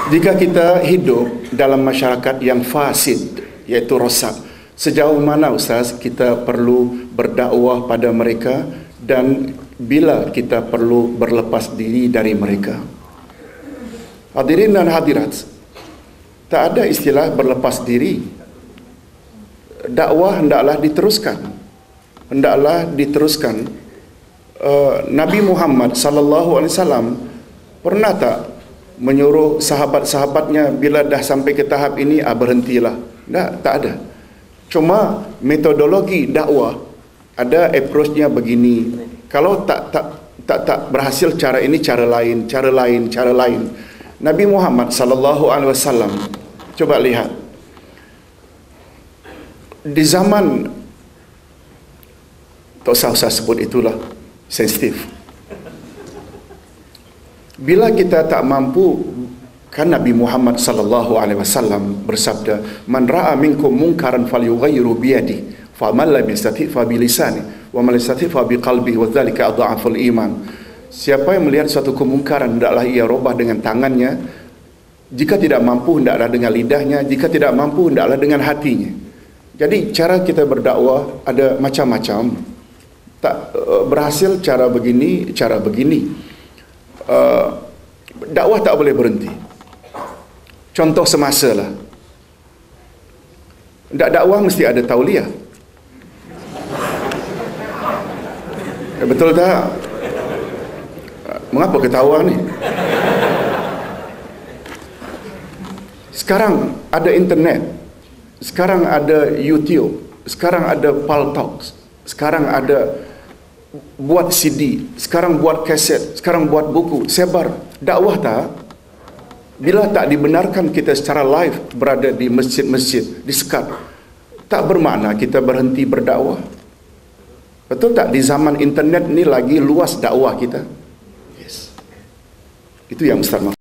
Jika kita hidup dalam masyarakat yang fasid, iaitu rosak, sejauh mana Ustaz kita perlu berdakwah pada mereka dan bila kita perlu berlepas diri dari mereka? Hadirin dan hadirat, tak ada istilah berlepas diri. Dakwah hendaklah diteruskan. Hendaklah diteruskan. Nabi Muhammad sallallahu alaihi wasallam pernah tak menyuruh sahabat-sahabatnya bila dah sampai ke tahap ini, berhentilah? Tak ada. Cuma metodologi dakwah ada approach-nya begini. Kalau tak berhasil cara ini, cara lain. Nabi Muhammad sallallahu alaihi wasallam, coba lihat di zaman, tak usah sebut itulah, sensitif. Bila kita tak mampu, kan Nabi Muhammad sallallahu alaihi wasallam bersabda, "Man ra'a minkum munkaran falyughayyiru bi yadihi, fa man lam yastati' fa bi lisanihi, wa man lam yastati' fa bi qalbihi, wa dzalika adhaful iman." Siapa yang melihat suatu kemungkaran, hendaklah ia robah dengan tangannya. Jika tidak mampu, hendaklah dengan lidahnya. Jika tidak mampu, hendaklah dengan hatinya. Jadi cara kita berdakwah ada macam-macam. Tak berhasil cara begini, cara begini. Dakwah tak boleh berhenti. Contoh semasa lah. Dakwah mesti ada tauliah. Betul tak? Mengapa ketawa ni? Sekarang ada internet. Sekarang ada YouTube. Sekarang ada Paltalk. Sekarang ada buat CD. Sekarang buat kaset. Sekarang buat buku. Sebar. Dakwah tak? Bila tak dibenarkan kita secara live berada di masjid-masjid, disekat, tak bermakna kita berhenti berdakwah. Betul tak? Di zaman internet ni lagi luas dakwah kita. Yes. Itu yang Ustaz maksud.